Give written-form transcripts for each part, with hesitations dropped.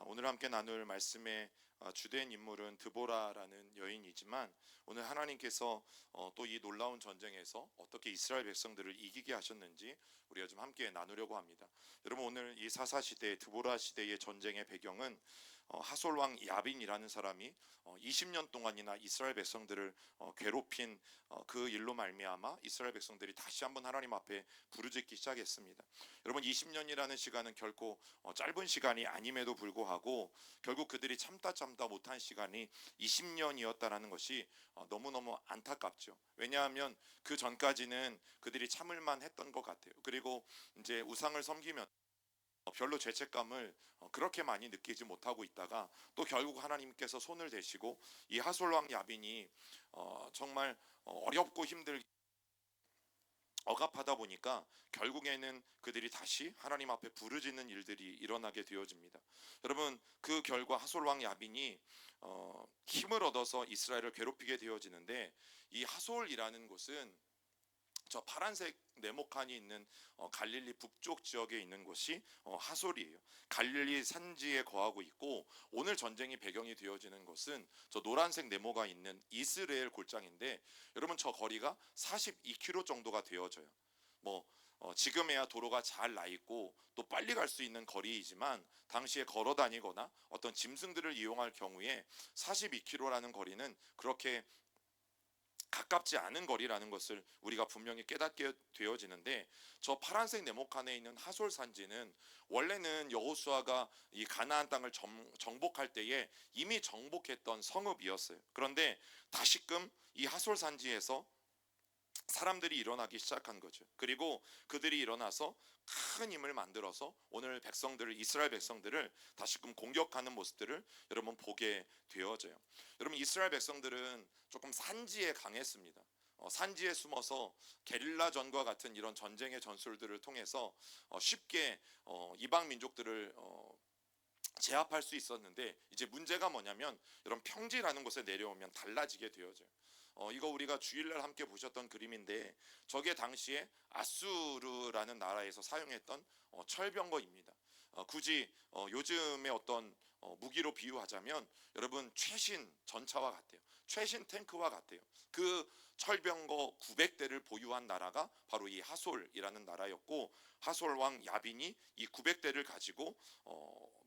오늘 함께 나눌 말씀의 주된 인물은 드보라라는 여인이지만 오늘 하나님께서 또 이 놀라운 전쟁에서 어떻게 이스라엘 백성들을 이기게 하셨는지 우리가 좀 함께 나누려고 합니다. 여러분, 오늘 이 사사 시대 드보라 시대의 전쟁의 배경은 하솔 왕 야빈이라는 사람이 20년 동안이나 이스라엘 백성들을 괴롭힌 그 일로 말미암아 이스라엘 백성들이 다시 한번 하나님 앞에 부르짖기 시작했습니다. 여러분, 20년이라는 시간은 결코 짧은 시간이 아님에도 불구하고 결국 그들이 참다 못한 시간이 20년이었다라는 것이 너무너무 안타깝죠. 왜냐하면 그 전까지는 그들이 참을만 했던 것 같아요. 그리고 이제 우상을 섬기면 별로 죄책감을 그렇게 많이 느끼지 못하고 있다가 또 결국 하나님께서 손을 대시고 이 하솔 왕 야빈이 정말 어렵고 힘들게 억압하다 보니까 결국에는 그들이 다시 하나님 앞에 부르짖는 일들이 일어나게 되어집니다. 여러분, 그 결과 하솔 왕 야빈이 힘을 얻어서 이스라엘을 괴롭히게 되어지는데, 이 하솔이라는 곳은 저 파란색 네모칸이 있는 갈릴리 북쪽 지역에 있는 곳이 하솔이에요. 갈릴리 산지에 거하고 있고, 오늘 전쟁이 배경이 되어지는 것은 저 노란색 네모가 있는 이스라엘 골장인데, 여러분, 저 거리가 42km 정도가 되어져요. 지금에야 도로가 잘 나 있고 또 빨리 갈 수 있는 거리이지만, 당시에 걸어 다니거나 어떤 짐승들을 이용할 경우에 42km라는 거리는 그렇게 가깝지 않은 거리라는 것을 우리가 분명히 깨닫게 되어지는데, 저 파란색 네모칸에 있는 하솔 산지는 원래는 여호수아가 이 가나안 땅을 정복할 때에 이미 정복했던 성읍이었어요. 그런데 다시금 이 하솔 산지에서 사람들이 일어나기 시작한 거죠. 그리고 그들이 일어나서 큰 힘을 만들어서 오늘 백성들을, 이스라엘 백성들을 다시금 공격하는 모습들을 여러분 보게 되어져요. 여러분, 이스라엘 백성들은 조금 산지에 강했습니다. 산지에 숨어서 게릴라전과 같은 이런 전쟁의 전술들을 통해서 쉽게 이방 민족들을 제압할 수 있었는데, 이제 문제가 뭐냐면 이런 평지라는 곳에 내려오면 달라지게 되어져요. 이거 우리가 주일날 함께 보셨던 그림인데, 저게 당시에 아수르라는 나라에서 사용했던 철병거입니다. 굳이 요즘의 어떤 무기로 비유하자면 여러분, 최신 전차와 같아요. 최신 탱크와 같아요. 그 철병거 900대를 보유한 나라가 바로 이 하솔이라는 나라였고, 하솔 왕 야빈이 이 900대를 가지고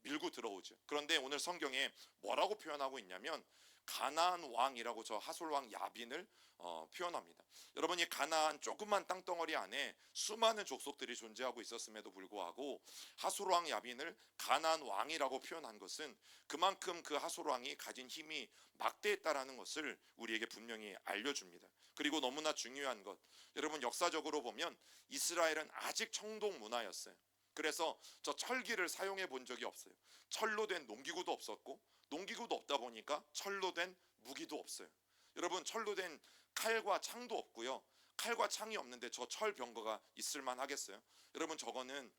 밀고 들어오죠. 그런데 오늘 성경에 뭐라고 표현하고 있냐면 가나안 왕이라고 저 하솔 왕 야빈을 표현합니다. 여러분, 이 가나안 조그만 땅덩어리 안에 수많은 족속들이 존재하고 있었음에도 불구하고 하솔 왕 야빈을 가나안 왕이라고 표현한 것은 그만큼 그 하솔 왕이 가진 힘이 막대했다라는 것을 우리에게 분명히 알려줍니다. 그리고 너무나 중요한 것, 여러분, 역사적으로 보면 이스라엘은 아직 청동 문화였어요. 그래서 저 철기를 사용해 본 적이 없어요. 철로 된 농기구도 없었고, 농기구도 없다 보니까 철로 된 무기도 없어요. 여러분, 철로 된 칼과 창도 없고요. 칼과 창이 없는데 저 철병거가 있을만 하겠어요? 여러분, 저거는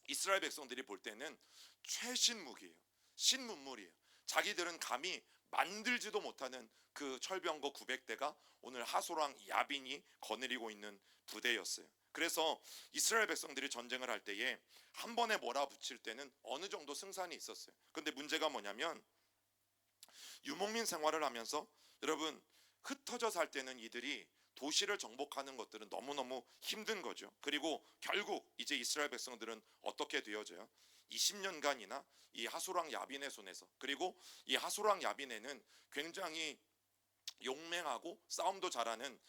이스라엘 백성들이 볼 때는 최신 무기예요. 신문물이에요. 자기들은 감히 만들지도 못하는 그 철병거 900대가 오늘 하소랑 야빈이 거느리고 있는 부대였어요. 그래서 이스라엘 백성들이 전쟁을 할 때에 한 번에 몰아붙일 때는 어느 정도 승산이 있었어요. 그런데 문제가 뭐냐면, 유목민 생활을 하면서 여러분, 흩어져 살 때는 이들이 도시를 정복하는 것들은 너무너무 힘든 거죠. 그리고 결국 이제 이스라엘 백성들은 어떻게 되어져요? 20년간이나 이 하소랑 야빈의 손에서, 그리고 이 하소랑 야빈에는 굉장히 용맹하고 싸움도 잘하는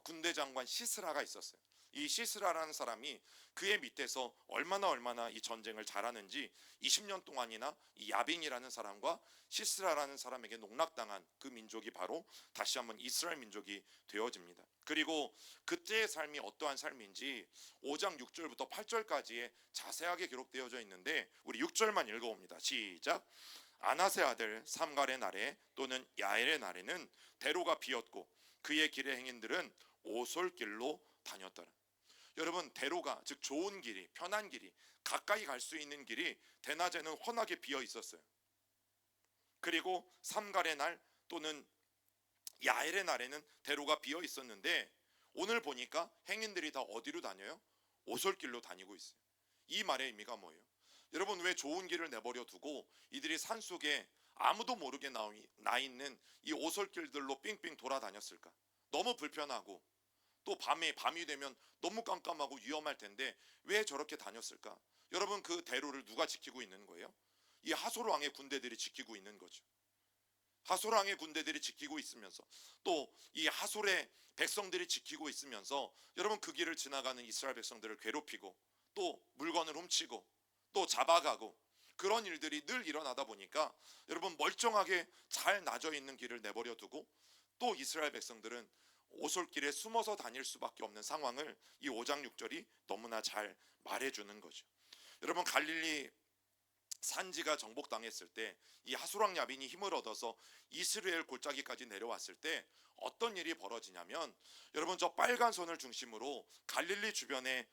군대 장관 시스라가 있었어요. 이 시스라라는 사람이 그의 밑에서 얼마나 이 전쟁을 잘하는지 20년 동안이나 이 야빈이라는 사람과 시스라라는 사람에게 농락당한 그 민족이 바로 다시 한번 이스라엘 민족이 되어집니다. 그리고 그때의 삶이 어떠한 삶인지 5장 6절부터 8절까지에 자세하게 기록되어져 있는데, 우리 6절만 읽어봅니다. 시작. 아낫의 아들 삼갈의 날에 또는 야엘의 날에는 대로가 비었고 그의 길의 행인들은 오솔길로 다녔더라. 여러분, 대로가, 즉 좋은 길이, 편한 길이, 가까이 갈 수 있는 길이 대낮에는 훤하게 비어 있었어요. 그리고 삼갈의 날 또는 야엘의 날에는 대로가 비어 있었는데, 오늘 보니까 행인들이 다 어디로 다녀요? 오솔길로 다니고 있어요. 이 말의 의미가 뭐예요? 여러분, 왜 좋은 길을 내버려 두고 이들이 산속에 아무도 모르게 나 있는 이 오솔길들로 삥삥 돌아다녔을까? 너무 불편하고 또 밤이 되면 너무 깜깜하고 위험할 텐데 왜 저렇게 다녔을까? 여러분, 그 대로를 누가 지키고 있는 거예요? 이 하솔 왕의 군대들이 지키고 있는 거죠. 하솔 왕의 군대들이 지키고 있으면서 또 이 하솔의 백성들이 지키고 있으면서 여러분, 그 길을 지나가는 이스라엘 백성들을 괴롭히고 또 물건을 훔치고 또 잡아가고 그런 일들이 늘 일어나다 보니까 여러분, 멀쩡하게 잘 나져 있는 길을 내버려 두고 또 이스라엘 백성들은 오솔길에 숨어서 다닐 수밖에 없는 상황을 이 5장 6절이 너무나 잘 말해주는 거죠. 여러분, 갈릴리 산지가 정복당했을 때 이 하수랑 야빈이 힘을 얻어서 이스라엘 골짜기까지 내려왔을 때 어떤 일이 벌어지냐면, 여러분, 저 빨간 선을 중심으로 갈릴리 주변에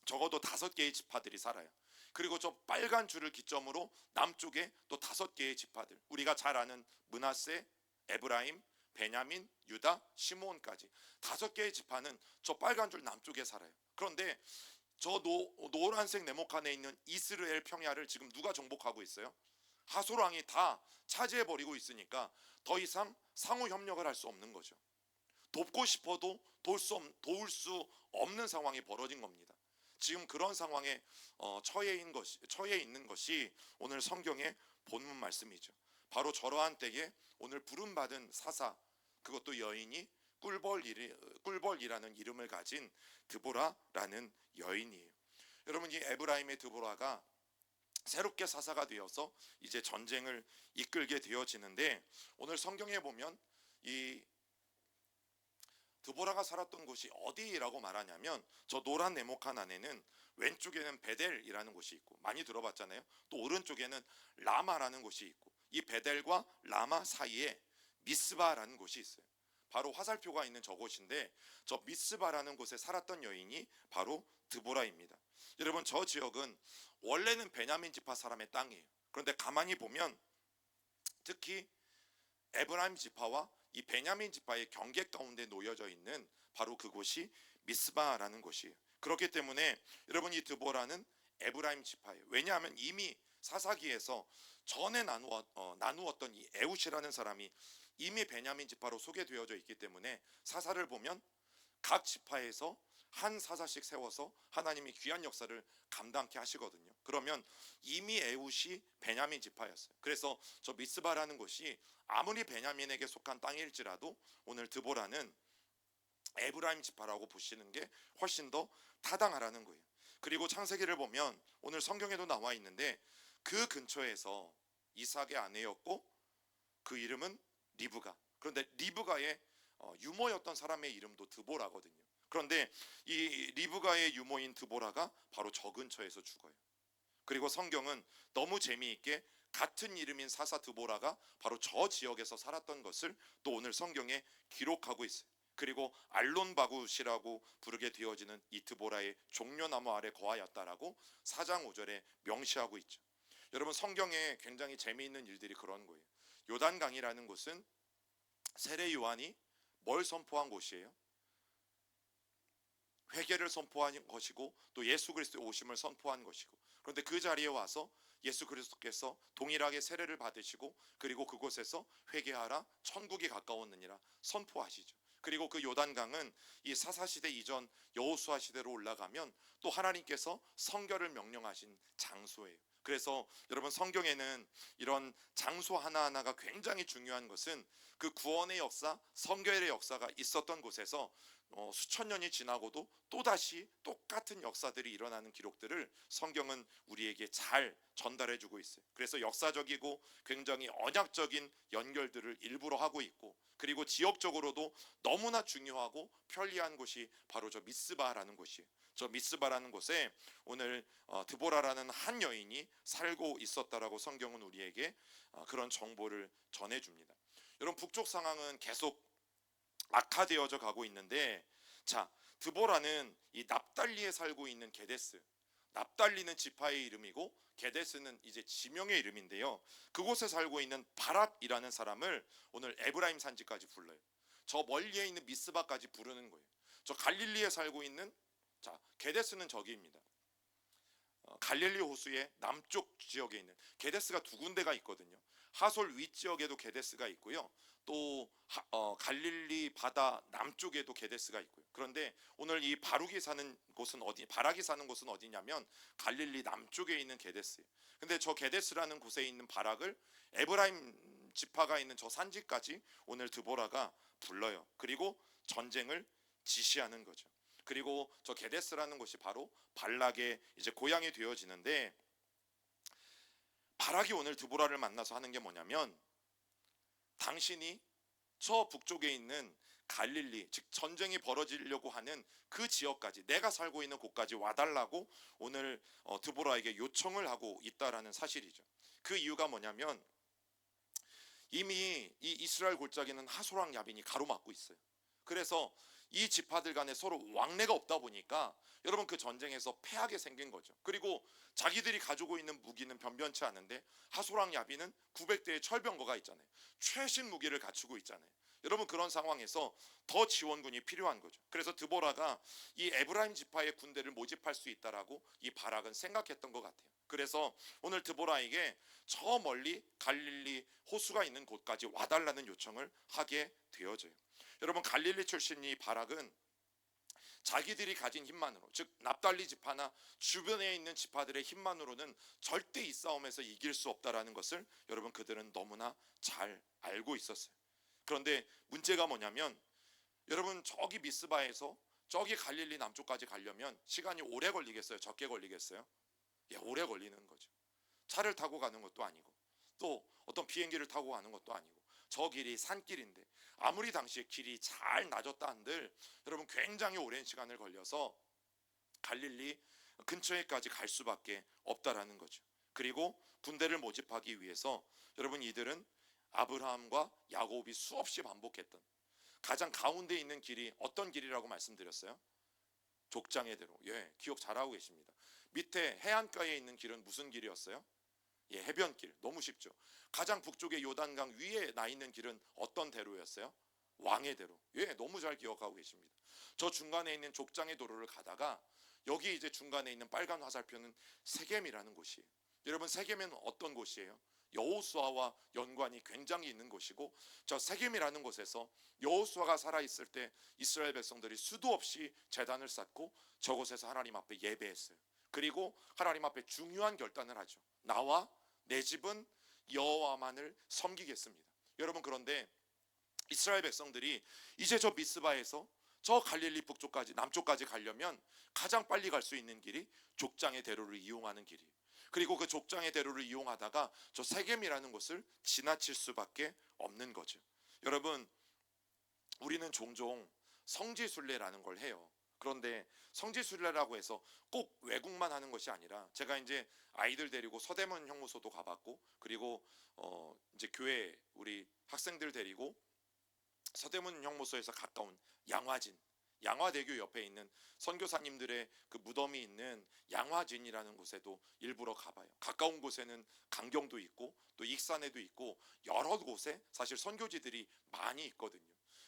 적어도 5개의 지파들이 살아요. 그리고 저 빨간 줄을 기점으로 남쪽에 또 5개의 지파들, 우리가 잘 아는 므낫세, 에브라임, 베냐민, 유다, 시므온까지 5개의 지파는 저 빨간 줄 남쪽에 살아요. 그런데 저 노란색 네모칸에 있는 이스라엘 평야를 지금 누가 정복하고 있어요? 하솔 왕이 다 차지해 버리고 있으니까 더 이상 상호 협력을 할 수 없는 거죠. 돕고 싶어도 도울 수 없는 상황이 벌어진 겁니다. 지금 그런 상황에 처해 있는 것이 오늘 성경의 본문 말씀이죠. 바로 저러한 때에 오늘 부름받은 사사, 그것도 여인이 꿀벌이라는 이름을 가진 드보라라는 여인이에요. 여러분, 이 에브라임의 드보라가 새롭게 사사가 되어서 이제 전쟁을 이끌게 되어지는데, 오늘 성경에 보면 이 드보라가 살았던 곳이 어디라고 말하냐면, 저 노란 네모칸 안에는 왼쪽에는 베델이라는 곳이 있고, 많이 들어봤잖아요. 또 오른쪽에는 라마라는 곳이 있고, 이 베델과 라마 사이에 미스바라는 곳이 있어요. 바로 화살표가 있는 저곳인데, 저 미스바라는 곳에 살았던 여인이 바로 드보라입니다. 여러분, 저 지역은 원래는 베냐민 지파 사람의 땅이에요. 그런데 가만히 보면 특히 에브라임 지파와 이 베냐민 지파의 경계 가운데 놓여져 있는 바로 그곳이 미스바라는 곳이에요. 그렇기 때문에 여러분, 이 드보라는 에브라임 지파예요. 왜냐하면 이미 사사기에서 전에 나누었던 이 에웃이라는 사람이 이미 베냐민 지파로 소개되어져 있기 때문에 사사를 보면 각 지파에서 한 사사씩 세워서 하나님이 귀한 역사를 감당케 하시거든요. 그러면 이미 에웃이 베냐민 지파였어요. 그래서 저 미스바라는 곳이 아무리 베냐민에게 속한 땅일지라도 오늘 드보라는 에브라임 지파라고 보시는 게 훨씬 더 타당하라는 거예요. 그리고 창세기를 보면 오늘 성경에도 나와 있는데, 그 근처에서 이삭의 아내였고 그 이름은 리브가. 그런데 리브가의 유모였던 사람의 이름도 드보라거든요. 그런데 이 리브가의 유모인 드보라가 바로 저 근처에서 죽어요. 그리고 성경은 너무 재미있게 같은 이름인 사사 드보라가 바로 저 지역에서 살았던 것을 또 오늘 성경에 기록하고 있어요. 그리고 알론바굿이라고 부르게 되어지는 이 드보라의 종려나무 아래 거하였다라고 4장 5절에 명시하고 있죠. 여러분, 성경에 굉장히 재미있는 일들이 그런 거예요. 요단강이라는 곳은 세례 요한이 뭘 선포한 곳이에요? 회개를 선포한 것이고 또 예수 그리스도의 오심을 선포한 것이고, 그런데 그 자리에 와서 예수 그리스도께서 동일하게 세례를 받으시고 그리고 그곳에서 회개하라 천국이 가까웠느니라 선포하시죠. 그리고 그 요단강은 이 사사시대 이전 여호수아 시대로 올라가면 또 하나님께서 성결을 명령하신 장소예요. 그래서 여러분, 성경에는 이런 장소 하나하나가 굉장히 중요한 것은 그 구원의 역사, 성결의 역사가 있었던 곳에서 수천 년이 지나고도 또다시 똑같은 역사들이 일어나는 기록들을 성경은 우리에게 잘 전달해주고 있어요. 그래서 역사적이고 굉장히 언약적인 연결들을 일부러 하고 있고, 그리고 지역적으로도 너무나 중요하고 편리한 곳이 바로 저 미스바라는 곳이에요. 저 미스바라는 곳에 오늘 드보라라는 한 여인이 살고 있었다라고 성경은 우리에게 그런 정보를 전해줍니다. 여러분, 북쪽 상황은 계속 악화되어져 가고 있는데, 자, 드보라는 이 납달리에 살고 있는 게데스, 납달리는 지파의 이름이고 게데스는 이제 지명의 이름인데요, 그곳에 살고 있는 바락이라는 사람을 오늘 에브라임 산지까지 불러요. 저 멀리에 있는 미스바까지 부르는 거예요. 저 갈릴리에 살고 있는, 자, 게데스는 저기입니다. 갈릴리 호수의 남쪽 지역에 있는 게데스가 두 군데가 있거든요. 하솔 윗지역에도 게데스가 있고요. 또 갈릴리 바다 남쪽에도 게데스가 있고요. 그런데 오늘 이 바락이 사는 곳은 어디냐면 갈릴리 남쪽에 있는 게데스예요. 근데 저 게데스라는 곳에 있는 바락을 에브라임 지파가 있는 저 산지까지 오늘 드보라가 불러요. 그리고 전쟁을 지시하는 거죠. 그리고 저 게데스라는 곳이 바로 발락의 이제 고향이 되어지는데, 바락이 오늘 드보라를 만나서 하는 게 뭐냐면, 당신이 저 북쪽에 있는 갈릴리, 즉 전쟁이 벌어지려고 하는 그 지역까지, 내가 살고 있는 곳까지 와달라고 오늘 드보라에게 요청을 하고 있다라는 사실이죠. 그 이유가 뭐냐면, 이미 이 이스라엘 골짜기는 하솔왕 야빈이 가로막고 있어요. 그래서 이 지파들 간에 서로 왕래가 없다 보니까 여러분 그 전쟁에서 패하게 생긴 거죠. 그리고 자기들이 가지고 있는 무기는 변변치 않은데 하솔왕 야빈은 900대의 철병거가 있잖아요. 최신 무기를 갖추고 있잖아요. 여러분 그런 상황에서 더 지원군이 필요한 거죠. 그래서 드보라가 이 에브라임 지파의 군대를 모집할 수 있다라고 이 바락은 생각했던 것 같아요. 그래서 오늘 드보라에게 저 멀리 갈릴리 호수가 있는 곳까지 와달라는 요청을 하게 되어져요. 여러분 갈릴리 출신 이 바락은 자기들이 가진 힘만으로, 즉 납달리 지파나 주변에 있는 지파들의 힘만으로는 절대 이 싸움에서 이길 수 없다라는 것을 여러분 그들은 너무나 잘 알고 있었어요. 그런데 문제가 뭐냐면, 여러분 저기 미스바에서 저기 갈릴리 남쪽까지 가려면 시간이 오래 걸리겠어요? 적게 걸리겠어요? 오래 걸리는 거죠. 차를 타고 가는 것도 아니고 또 어떤 비행기를 타고 가는 것도 아니고 저 길이 산길인데, 아무리 당시에 길이 잘 나졌다 한들 여러분 굉장히 오랜 시간을 걸려서 갈릴리 근처에까지 갈 수밖에 없다라는 거죠. 그리고 군대를 모집하기 위해서 여러분 이들은 아브라함과 야곱이 수없이 반복했던 가장 가운데 있는 길이 어떤 길이라고 말씀드렸어요? 족장의 대로. 기억 잘하고 계십니다. 밑에 해안가에 있는 길은 무슨 길이었어요? 해변길. 너무 쉽죠. 가장 북쪽의 요단강 위에 나 있는 길은 어떤 대로였어요? 왕의 대로. 너무 잘 기억하고 계십니다. 저 중간에 있는 족장의 도로를 가다가 여기 이제 중간에 있는 빨간 화살표는 세겜이라는 곳이에요. 여러분 세겜은 어떤 곳이에요? 여호수아와 연관이 굉장히 있는 곳이고, 저 세겜이라는 곳에서 여호수아가 살아있을 때 이스라엘 백성들이 수도 없이 제단을 쌓고 저곳에서 하나님 앞에 예배했어요. 그리고 하나님 앞에 중요한 결단을 하죠. 나와 내 집은 여호와만을 섬기겠습니다. 여러분 그런데 이스라엘 백성들이 이제 저 미스바에서 저 갈릴리 북쪽까지 남쪽까지 가려면 가장 빨리 갈 수 있는 길이 족장의 대로를 이용하는 길이에요. 그리고 그 족장의 대로를 이용하다가 저 세겜이라는 곳을 지나칠 수밖에 없는 거죠. 여러분 우리는 종종 성지순례라는 걸 해요. 그런데 성지순례라고 해서 꼭 외국만 하는 것이 아니라, 제가 이제 아이들 데리고 서대문 형무소도 가봤고, 그리고 이제 교회 우리 학생들 데리고 서대문 형무소에서 가까운 양화대교 옆에 있는 선교사님들의 그 무덤이 있는 양화진이라는 곳에도 일부러 가봐요. 가까운 곳에는 강경도 있고 또 익산에도 있고 여러 곳에 사실 선교지들이 많이 있거든요.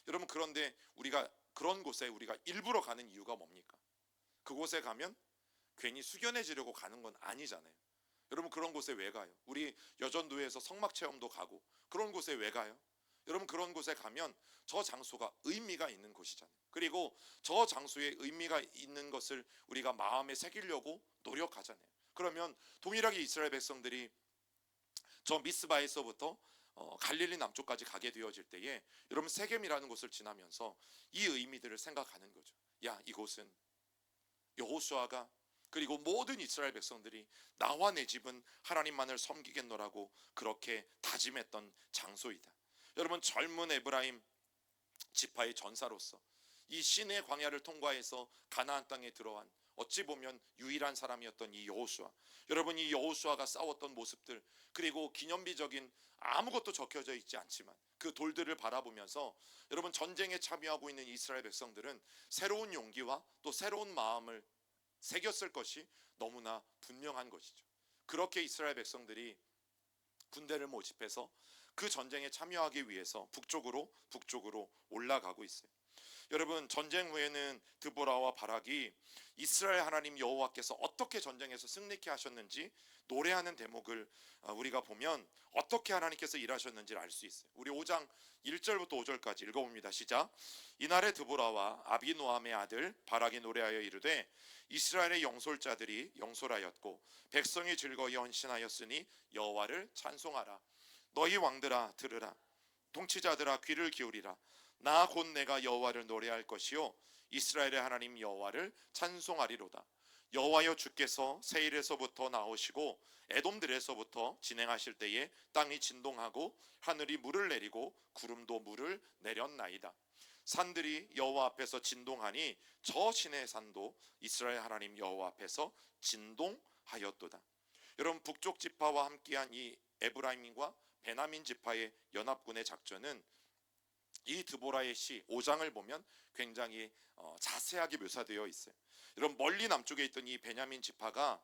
여러분 그런데 우리가 그런 곳에 우리가 일부러 가는 이유가 뭡니까? 그곳에 가면 괜히 숙연해지려고 가는 건 아니잖아요. 여러분 그런 곳에 왜 가요? 우리 여전도에서 성막 체험도 가고 그런 곳에 왜 가요? 여러분 그런 곳에 가면 저 장소가 의미가 있는 곳이잖아요. 그리고 저 장소에 의미가 있는 것을 우리가 마음에 새기려고 노력하잖아요. 그러면 동일하게 이스라엘 백성들이 저 미스바에서부터 갈릴리 남쪽까지 가게 되어질 때에 여러분 세겜이라는 곳을 지나면서 이 의미들을 생각하는 거죠. 이곳은 여호수아가 그리고 모든 이스라엘 백성들이 나와 내 집은 하나님만을 섬기겠노라고 그렇게 다짐했던 장소이다. 여러분 젊은 에브라임 지파의 전사로서 이 시내 광야를 통과해서 가나안 땅에 들어간 어찌 보면 유일한 사람이었던 이 여호수아, 여러분 이 여호수아가 싸웠던 모습들, 그리고 기념비적인 아무것도 적혀져 있지 않지만 그 돌들을 바라보면서 여러분 전쟁에 참여하고 있는 이스라엘 백성들은 새로운 용기와 또 새로운 마음을 새겼을 것이 너무나 분명한 것이죠. 그렇게 이스라엘 백성들이 군대를 모집해서 그 전쟁에 참여하기 위해서 북쪽으로 올라가고 있어요. 여러분, 전쟁 후에는 드보라와 바락이 이스라엘 하나님 여호와께서 어떻게 전쟁에서 승리케 하셨는지 노래하는 대목을 우리가 보면 어떻게 하나님께서 일하셨는지를 알 수 있어요. 우리 5장 1절부터 5절까지 읽어봅니다. 시작. 이날에 드보라와 아비노함의 아들 바락이 노래하여 이르되 이스라엘의 영솔자들이 영솔하였고 백성이 즐거이 헌신하였으니 여호와를 찬송하라. 너희 왕들아 들으라. 통치자들아 귀를 기울이라. 나 곧 내가 여호와를 노래할 것이요 이스라엘의 하나님 여호와를 찬송하리로다. 여호와여 주께서 세일에서부터 나오시고 에돔들에서부터 진행하실 때에 땅이 진동하고 하늘이 물을 내리고 구름도 물을 내렸나이다. 산들이 여호와 앞에서 진동하니 저 시내 산도 이스라엘 하나님 여호와 앞에서 진동하였도다. 여러분, 북쪽 지파와 함께한 이 에브라임과 베냐민 지파의 연합군의 작전은 이 드보라의 시 5장을 보면 굉장히 자세하게 묘사되어 있어요. 여러분, 멀리 남쪽에 있던 이 베냐민 지파가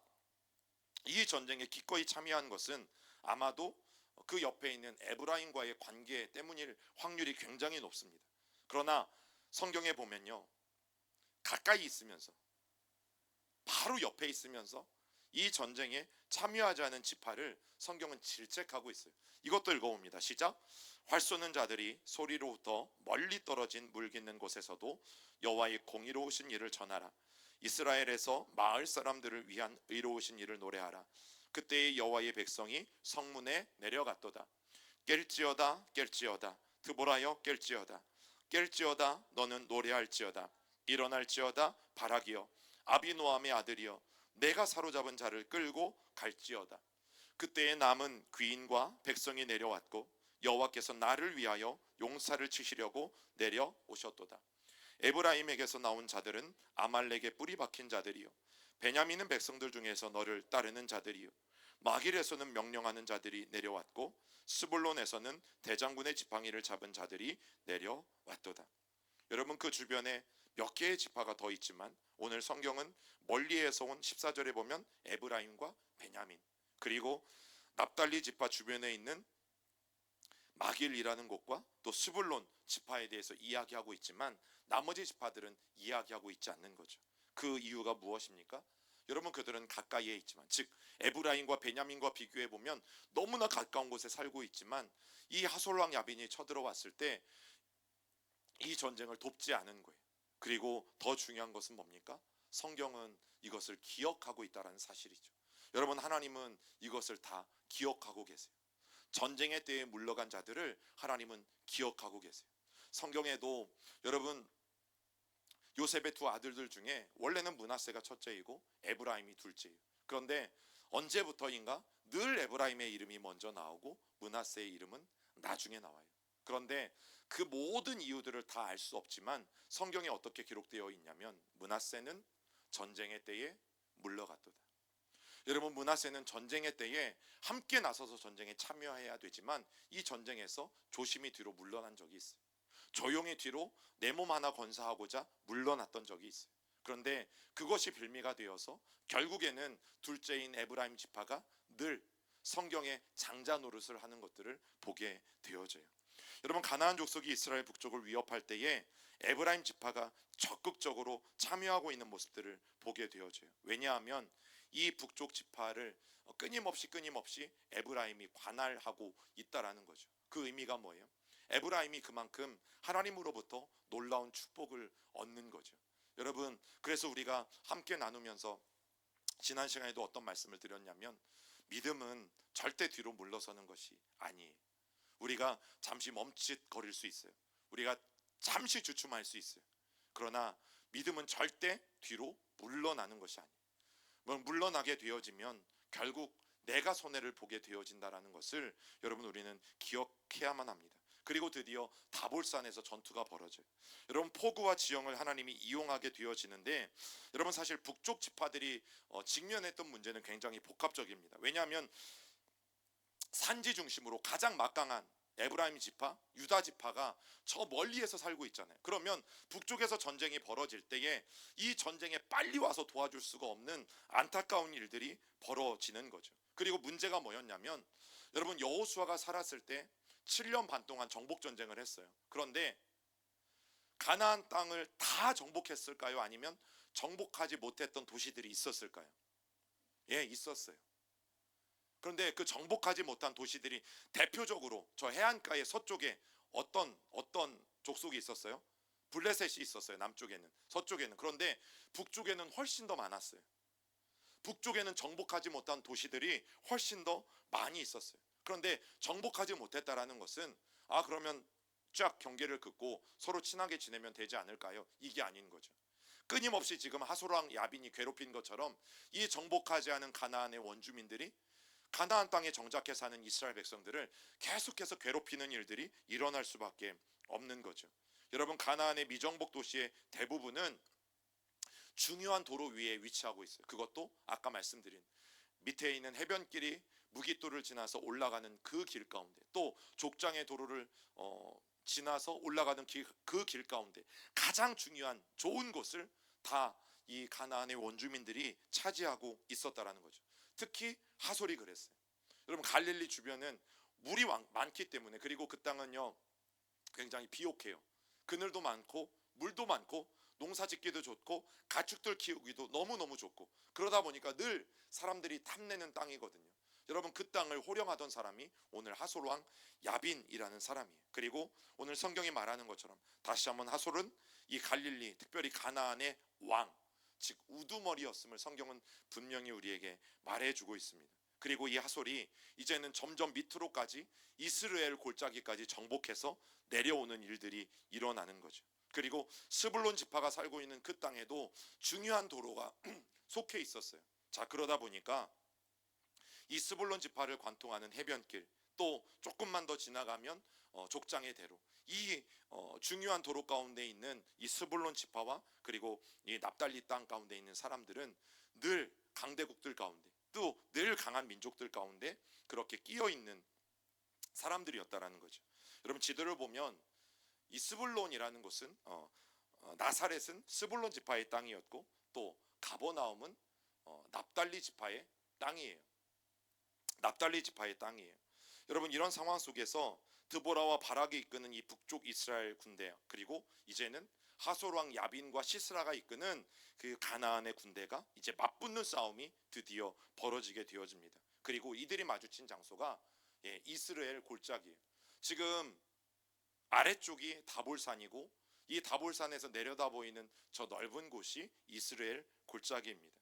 이 전쟁에 기꺼이 참여한 것은 아마도 그 옆에 있는 에브라임과의 관계 때문일 확률이 굉장히 높습니다. 그러나 성경에 보면요, 가까이 있으면서 바로 옆에 있으면서 이 전쟁에 참여하지 않은 지파를 성경은 질책하고 있어요. 이것도 읽어봅니다. 시작. 활 쏘는 자들이 소리로부터 멀리 떨어진 물 깃는 곳에서도 여호와의 공의로우신 일을 전하라. 이스라엘에서 마을 사람들을 위한 의로우신 일을 노래하라. 그때의 여호와의 백성이 성문에 내려갔도다. 깰지어다 깰지어다 드보라여 깰지어다. 깰지어다 너는 노래할지어다. 일어날지어다 바락이여 아비노함의 아들이여 내가 사로잡은 자를 끌고 갈지어다. 그때의 남은 귀인과 백성이 내려왔고 여호와께서 나를 위하여 용사를 치시려고 내려오셨도다. 에브라임에게서 나온 자들은 아말렉의 뿌리 박힌 자들이요 베냐민은 백성들 중에서 너를 따르는 자들이요 마길에서는 명령하는 자들이 내려왔고 스불론에서는 대장군의 지팡이를 잡은 자들이 내려왔도다. 여러분, 그 주변에 몇 개의 지파가 더 있지만 오늘 성경은 멀리에서 온 14절에 보면 에브라임과 베냐민, 그리고 납달리 지파 주변에 있는 마길이라는 곳과 또 스불론 지파에 대해서 이야기하고 있지만 나머지 지파들은 이야기하고 있지 않는 거죠. 그 이유가 무엇입니까? 여러분, 그들은 가까이에 있지만, 즉 에브라임과 베냐민과 비교해 보면 너무나 가까운 곳에 살고 있지만 이 하솔왕 야빈이 쳐들어왔을 때 이 전쟁을 돕지 않은 거예요. 그리고 더 중요한 것은 뭡니까? 성경은 이것을 기억하고 있다는 사실이죠. 여러분, 하나님은 이것을 다 기억하고 계세요. 전쟁의 때에 물러간 자들을 하나님은 기억하고 계세요. 성경에도 여러분, 요셉의 두 아들들 중에 원래는 므낫세가 첫째이고 에브라임이 둘째예요. 그런데 언제부터인가 늘 에브라임의 이름이 먼저 나오고 므낫세의 이름은 나중에 나와요. 그런데 그 모든 이유들을 다 알 수 없지만 성경에 어떻게 기록되어 있냐면 므낫세는 전쟁의 때에 물러갔도다. 여러분, 므낫세는 전쟁의 때에 함께 나서서 전쟁에 참여해야 되지만 이 전쟁에서 조심히 뒤로 물러난 적이 있어요. 조용히 뒤로 내 몸 하나 건사하고자 물러났던 적이 있어요. 그런데 그것이 빌미가 되어서 결국에는 둘째인 에브라임 지파가 늘 성경의 장자 노릇을 하는 것들을 보게 되어져요. 여러분, 가나안 족속이 이스라엘 북쪽을 위협할 때에 에브라임 지파가 적극적으로 참여하고 있는 모습들을 보게 되어져요. 왜냐하면 이 북쪽 지파를 끊임없이 에브라임이 관할하고 있다라는 거죠. 그 의미가 뭐예요? 에브라임이 그만큼 하나님으로부터 놀라운 축복을 얻는 거죠. 여러분, 그래서 우리가 함께 나누면서 지난 시간에도 어떤 말씀을 드렸냐면 믿음은 절대 뒤로 물러서는 것이 아니에요. 우리가 잠시 멈칫거릴 수 있어요. 우리가 잠시 주춤할 수 있어요. 그러나 믿음은 절대 뒤로 물러나는 것이 아니에요. 물러나게 되어지면 결국 내가 손해를 보게 되어진다는 것을 여러분, 우리는 기억해야만 합니다. 그리고 드디어 다볼산에서 전투가 벌어져요. 여러분, 포구와 지형을 하나님이 이용하게 되어지는데 여러분, 사실 북쪽 지파들이 직면했던 문제는 굉장히 복합적입니다. 왜냐하면 산지 중심으로 가장 막강한 에브라임 지파, 유다 지파가 저 멀리에서 살고 있잖아요. 그러면 북쪽에서 전쟁이 벌어질 때에 이 전쟁에 빨리 와서 도와줄 수가 없는 안타까운 일들이 벌어지는 거죠. 그리고 문제가 뭐였냐면 여러분, 여호수아가 살았을 때 7년 반 동안 정복 전쟁을 했어요. 그런데 가나안 땅을 다 정복했을까요? 아니면 정복하지 못했던 도시들이 있었을까요? 예, 있었어요. 그런데 그 정복하지 못한 도시들이 대표적으로 저 해안가의 서쪽에 어떤 족속이 있었어요? 블레셋이 있었어요. 남쪽에는, 서쪽에는. 그런데 북쪽에는 훨씬 더 많았어요. 북쪽에는 정복하지 못한 도시들이 훨씬 더 많이 있었어요. 그런데 정복하지 못했다라는 것은 그러면 쫙 경계를 긋고 서로 친하게 지내면 되지 않을까요? 이게 아닌 거죠. 끊임없이 지금 하솔왕 야빈이 괴롭힌 것처럼 이 정복하지 않은 가나안의 원주민들이 가나안 땅에 정착해 사는 이스라엘 백성들을 계속해서 괴롭히는 일들이 일어날 수밖에 없는 거죠. 여러분, 가나안의 미정복 도시의 대부분은 중요한 도로 위에 위치하고 있어요. 그것도 아까 말씀드린 밑에 있는 해변길이 무깃돌을 지나서 올라가는 그 길 가운데, 또 족장의 도로를 지나서 올라가는 그 길 가운데 가장 중요한 좋은 곳을 다 이 가나안의 원주민들이 차지하고 있었다라는 거죠. 특히 하솔이 그랬어요. 여러분, 갈릴리 주변은 물이 많기 때문에, 그리고 그 땅은요 굉장히 비옥해요. 그늘도 많고 물도 많고 농사짓기도 좋고 가축들 키우기도 너무너무 좋고, 그러다 보니까 늘 사람들이 탐내는 땅이거든요. 여러분, 그 땅을 호령하던 사람이 오늘 하솔왕 야빈이라는 사람이에요. 그리고 오늘 성경이 말하는 것처럼 다시 한번 하솔은 이 갈릴리, 특별히 가나안의 왕, 즉 우두머리였음을 성경은 분명히 우리에게 말해주고 있습니다. 그리고 이 하솔이 이제는 점점 밑으로까지 이스라엘 골짜기까지 정복해서 내려오는 일들이 일어나는 거죠. 그리고 스불론 지파가 살고 있는 그 땅에도 중요한 도로가 속해 있었어요. 자, 그러다 보니까 이 스불론 지파를 관통하는 해변길, 또 조금만 더 지나가면 족장의 대로, 이 중요한 도로 가운데 있는 이 스불론 지파와 그리고 이 납달리 땅 가운데 있는 사람들은 늘 강대국들 가운데, 또 늘 강한 민족들 가운데 그렇게 끼어 있는 사람들이었다라는 거죠. 여러분, 지도를 보면 이 스불론이라는 곳은 나사렛은 스불론 지파의 땅이었고, 또 가버나움은 납달리 지파의 땅이에요. 납달리 지파의 땅이에요. 여러분, 이런 상황 속에서 드보라와 바락이 이끄는 이 북쪽 이스라엘 군대, 그리고 이제는 하솔왕 야빈과 시스라가 이끄는 그 가나안의 군대가 이제 맞붙는 싸움이 드디어 벌어지게 되어집니다. 그리고 이들이 마주친 장소가 이스라엘 골짜기예요. 지금 아래쪽이 다볼산이고, 이 다볼산에서 내려다 보이는 저 넓은 곳이 이스라엘 골짜기입니다.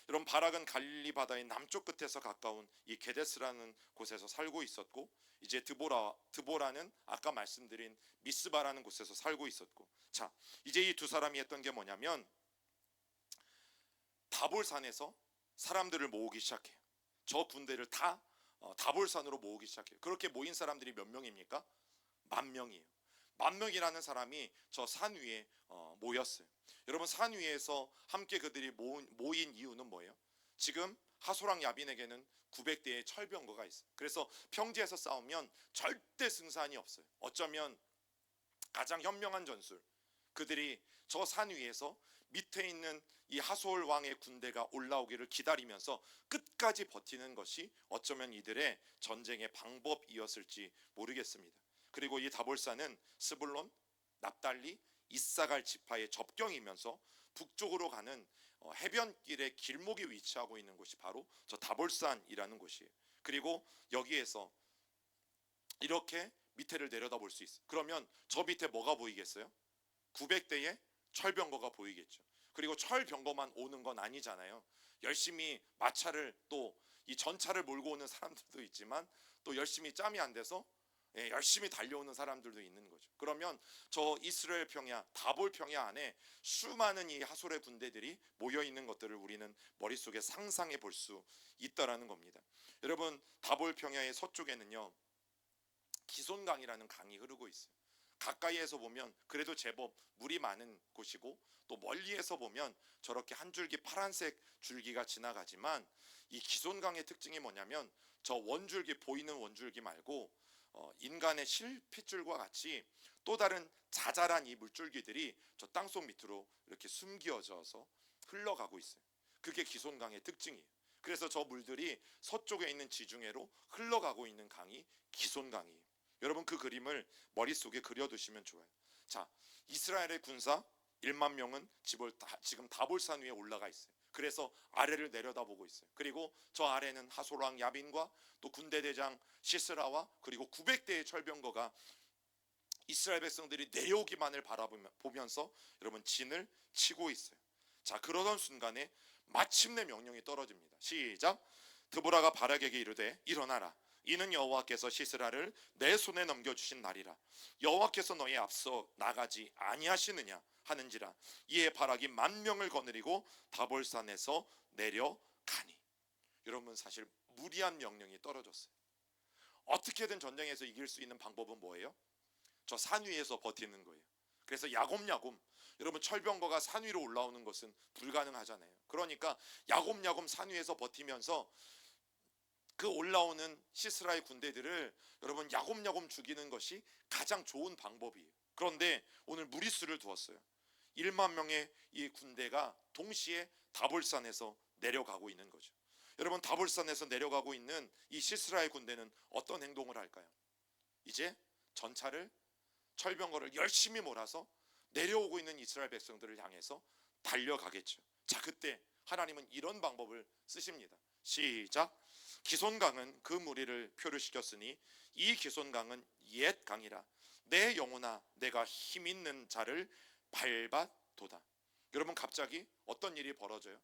여러분, 바락은 갈릴리 바다의 남쪽 끝에서 가까운 이 게데스라는 곳에서 살고 있었고, 이제 드보라는 아까 말씀드린 미스바라는 곳에서 살고 있었고, 자, 이제 이 두 사람이 했던 게 뭐냐면 다볼산에서 사람들을 모으기 시작해요. 저 군대를 다 다볼산으로 모으기 시작해요. 그렇게 모인 사람들이 몇 명입니까? 10,000명이에요. 10,000명이라는 사람이 저 산 위에 모였어요. 여러분, 산 위에서 함께 그들이 모인 이유는 뭐예요? 지금 하솔왕 야빈에게는 900대의 철병거가 있어요. 그래서 평지에서 싸우면 절대 승산이 없어요. 어쩌면 가장 현명한 전술, 그들이 저 산 위에서 밑에 있는 이 하솔 왕의 군대가 올라오기를 기다리면서 끝까지 버티는 것이 어쩌면 이들의 전쟁의 방법이었을지 모르겠습니다. 그리고 이 다볼산은 스불론, 납달리, 이사갈 지파의 접경이면서 북쪽으로 가는 해변길의 길목에 위치하고 있는 곳이 바로 저 다볼산이라는 곳이에요. 그리고 여기에서 이렇게 밑에를 내려다 볼 수 있어요. 그러면 저 밑에 뭐가 보이겠어요? 900대의 철병거가 보이겠죠. 그리고 철병거만 오는 건 아니잖아요. 열심히 마차를, 또 이 전차를 몰고 오는 사람들도 있지만, 또 열심히 짬이 안 돼서 열심히 달려오는 사람들도 있는 거죠. 그러면 저 이스라엘 평야, 다볼 평야 안에 수많은 이 하솔의 군대들이 모여 있는 것들을 우리는 머릿속에 상상해 볼 수 있다라는 겁니다. 여러분, 다볼 평야의 서쪽에는요 기손강이라는 강이 흐르고 있어요. 가까이에서 보면 그래도 제법 물이 많은 곳이고, 또 멀리에서 보면 저렇게 한 줄기 파란색 줄기가 지나가지만, 이 기손강의 특징이 뭐냐면 저 원줄기, 보이는 원줄기 말고 인간의 실핏줄과 같이 또 다른 자잘한 이 물줄기들이 저 땅속 밑으로 이렇게 숨겨져서 흘러가고 있어요. 그게 기손강의 특징이에요. 그래서 저 물들이 서쪽에 있는 지중해로 흘러가고 있는 강이 기손강이에요. 여러분, 그 그림을 머릿속에 그려두시면 좋아요. 자, 이스라엘의 군사 1만 명은 지금 다볼산 위에 올라가 있어요. 그래서 아래를 내려다보고 있어요. 그리고 저 아래는 하솔왕 야빈과 또 군대 대장 시스라와 그리고 900대의 철병거가 이스라엘 백성들이 내려오기만을 바라보면서 여러분 진을 치고 있어요. 자, 그러던 순간에 마침내 명령이 떨어집니다. 시작. 드보라가 바락에게 이르되 일어나라. 이는 여호와께서 시스라를 내 손에 넘겨주신 날이라. 여호와께서 너희 앞서 나가지 아니하시느냐 하는지라. 이에 바락이 10,000명을 거느리고 다볼산에서 내려가니. 여러분, 사실 무리한 명령이 떨어졌어요. 어떻게든 전쟁에서 이길 수 있는 방법은 뭐예요? 저 산 위에서 버티는 거예요. 그래서 야곱야곱, 여러분 철병거가 산 위로 올라오는 것은 불가능하잖아요. 그러니까 야곱야곱 산 위에서 버티면서 그 올라오는 시스라의 군대들을 여러분 야곱야곱 죽이는 것이 가장 좋은 방법이에요. 그런데 오늘 무리수를 두었어요. 1만 명의 이 군대가 동시에 다볼산에서 내려가고 있는 거죠. 여러분, 다볼산에서 내려가고 있는 이 시스라의 군대는 어떤 행동을 할까요? 이제 전차를, 철병거를 열심히 몰아서 내려오고 있는 이스라엘 백성들을 향해서 달려가겠죠. 자, 그때 하나님은 이런 방법을 쓰십니다. 시작. 기손강은 그 무리를 표류시켰으니 이 기손강은 옛 강이라. 내 영혼아, 내가 힘 있는 자를 밟아도다. 여러분, 갑자기 어떤 일이 벌어져요?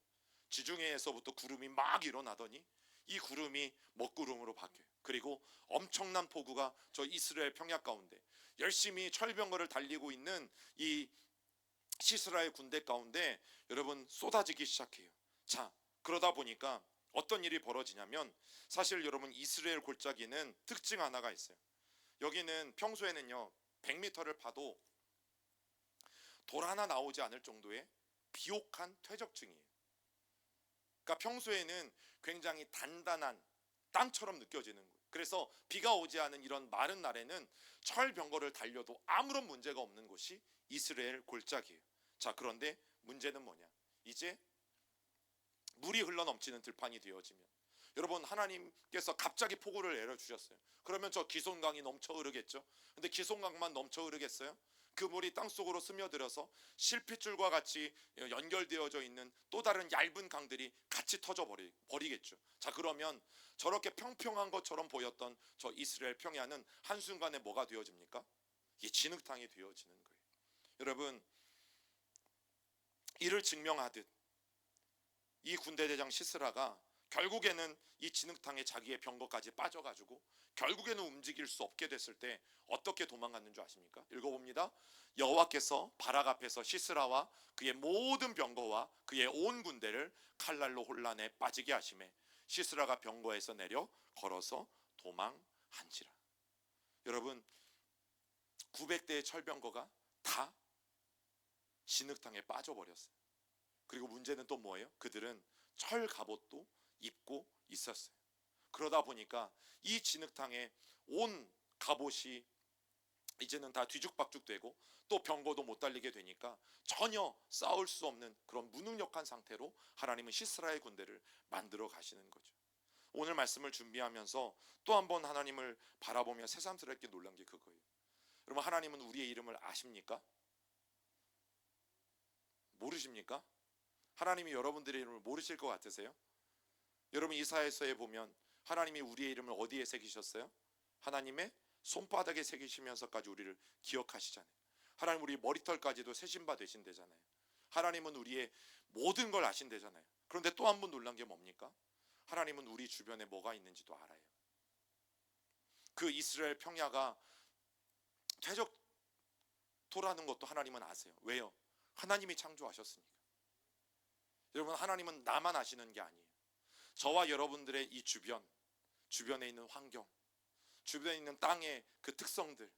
지중해에서부터 구름이 막 일어나더니 이 구름이 먹구름으로 바뀌어요. 그리고 엄청난 폭우가 저 이스라엘 평야 가운데 열심히 철병거를 달리고 있는 이 시스라의 군대 가운데 여러분 쏟아지기 시작해요. 자, 그러다 보니까 어떤 일이 벌어지냐면, 사실 여러분 이스라엘 골짜기는 특징 하나가 있어요. 여기는 평소에는요 100m를 파도 돌 하나 나오지 않을 정도의 비옥한 퇴적층이에요. 그러니까 평소에는 굉장히 단단한 땅처럼 느껴지는 거예요. 그래서 비가 오지 않은 이런 마른 날에는 철병거를 달려도 아무런 문제가 없는 곳이 이스라엘 골짜기예요. 자, 그런데 문제는 뭐냐? 이제 물이 흘러넘치는 들판이 되어지면, 여러분 하나님께서 갑자기 폭우를 내려주셨어요. 그러면 저 기손강이 넘쳐 흐르겠죠. 근데 기손강만 넘쳐 흐르겠어요? 그 물이 땅속으로 스며들어서 실핏줄과 같이 연결되어져 있는 또 다른 얇은 강들이 같이 터져 버리겠죠. 자, 그러면 저렇게 평평한 것처럼 보였던 저 이스라엘 평야는 한순간에 뭐가 되어집니까? 이게 진흙탕이 되어지는 거예요. 여러분, 이를 증명하듯 이 군대 대장 시스라가 결국에는 이 진흙탕에 자기의 병거까지 빠져가지고 결국에는 움직일 수 없게 됐을 때 어떻게 도망갔는 줄 아십니까? 읽어봅니다. 여호와께서 바락 앞에서 시스라와 그의 모든 병거와 그의 온 군대를 칼날로 혼란에 빠지게 하심에 시스라가 병거에서 내려 걸어서 도망한지라. 여러분, 900대의 철병거가 다 진흙탕에 빠져버렸어요. 그리고 문제는 또 뭐예요? 그들은 철 갑옷도 입고 있었어요. 그러다 보니까 이 진흙탕에 온 갑옷이 이제는 다 뒤죽박죽되고 또 병거도 못 달리게 되니까 전혀 싸울 수 없는 그런 무능력한 상태로 하나님은 시스라의 군대를 만들어 가시는 거죠. 오늘 말씀을 준비하면서 또 한 번 하나님을 바라보며 새삼스럽게 놀란 게 그거예요. 여러분, 하나님은 우리의 이름을 아십니까? 모르십니까? 하나님이 여러분들의 이름을 모르실 것 같으세요? 여러분, 이사야서에 보면 하나님이 우리의 이름을 어디에 새기셨어요? 하나님의 손바닥에 새기시면서까지 우리를 기억하시잖아요. 하나님 우리 머리털까지도 세신 바 되신대잖아요. 하나님은 우리의 모든 걸 아신대잖아요. 그런데 또 한 번 놀란 게 뭡니까? 하나님은 우리 주변에 뭐가 있는지도 알아요. 그 이스라엘 평야가 퇴적토라는 것도 하나님은 아세요. 왜요? 하나님이 창조하셨으니까. 여러분, 하나님은 나만 아시는 게 아니에요. 저와 여러분들의 이 주변에 있는 환경, 주변에 있는 땅의 그 특성들,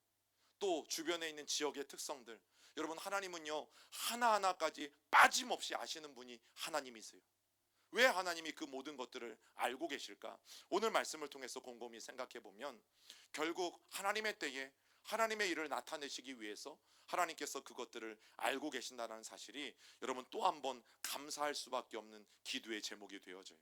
또 주변에 있는 지역의 특성들, 여러분 하나님은요 하나하나까지 빠짐없이 아시는 분이 하나님이세요. 왜 하나님이 그 모든 것들을 알고 계실까? 오늘 말씀을 통해서 곰곰이 생각해 보면 결국 하나님의 때에 하나님의 일을 나타내시기 위해서 하나님께서 그것들을 알고 계신다는 사실이 여러분 또 한 번 감사할 수밖에 없는 기도의 제목이 되어져요.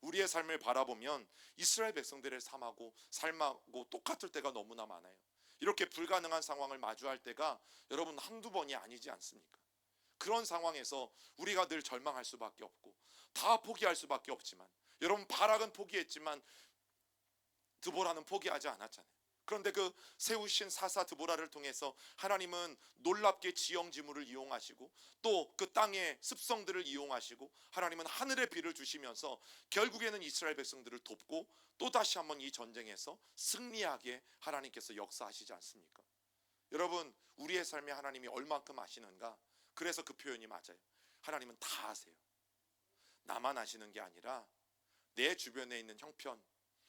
우리의 삶을 바라보면 이스라엘 백성들의 삶하고 똑같을 때가 너무나 많아요. 이렇게 불가능한 상황을 마주할 때가 여러분 한두 번이 아니지 않습니까? 그런 상황에서 우리가 늘 절망할 수밖에 없고 다 포기할 수밖에 없지만, 여러분 바락은 포기했지만 드보라는 포기하지 않았잖아요. 그런데 그 세우신 사사 드보라를 통해서 하나님은 놀랍게 지형지물을 이용하시고 또 그 땅의 습성들을 이용하시고 하나님은 하늘의 비를 주시면서 결국에는 이스라엘 백성들을 돕고 또 다시 한번 이 전쟁에서 승리하게 하나님께서 역사하시지 않습니까? 여러분, 우리의 삶에 하나님이 얼만큼 아시는가? 그래서 그 표현이 맞아요. 하나님은 다 아세요. 나만 아시는 게 아니라 내 주변에 있는 형편,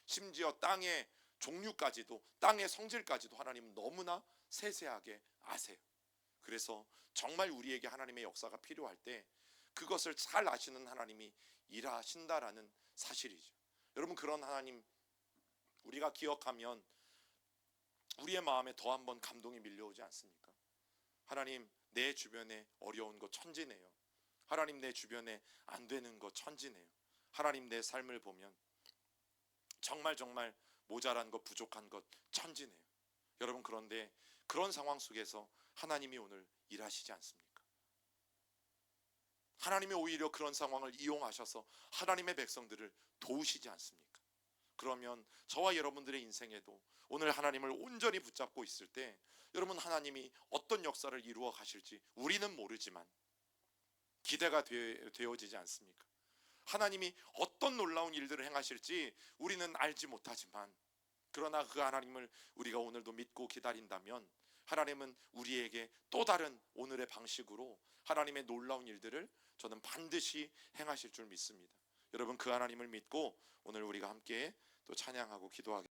심지어 땅의 종류까지도, 땅의 성질까지도 하나님은 너무나 세세하게 아세요. 그래서 정말 우리에게 하나님의 역사가 필요할 때 그것을 잘 아시는 하나님이 일하신다라는 사실이죠. 여러분, 그런 하나님 우리가 기억하면 우리의 마음에 더 한 번 감동이 밀려오지 않습니까? 하나님, 내 주변에 어려운 거 천지네요. 하나님, 내 주변에 안 되는 거 천지네요. 하나님, 내 삶을 보면 정말 모자란 것, 부족한 것 천지네요. 여러분, 그런데 그런 상황 속에서 하나님이 오늘 일하시지 않습니까? 하나님이 오히려 그런 상황을 이용하셔서 하나님의 백성들을 도우시지 않습니까? 그러면 저와 여러분들의 인생에도 오늘 하나님을 온전히 붙잡고 있을 때 여러분, 하나님이 어떤 역사를 이루어 가실지 우리는 모르지만 기대가 되어지지 않습니까? 하나님이 어떤 놀라운 일들을 행하실지 우리는 알지 못하지만, 그러나 그 하나님을 우리가 오늘도 믿고 기다린다면 하나님은 우리에게 또 다른 오늘의 방식으로 하나님의 놀라운 일들을 저는 반드시 행하실 줄 믿습니다. 여러분, 그 하나님을 믿고 오늘 우리가 함께 또 찬양하고 기도하겠습니다.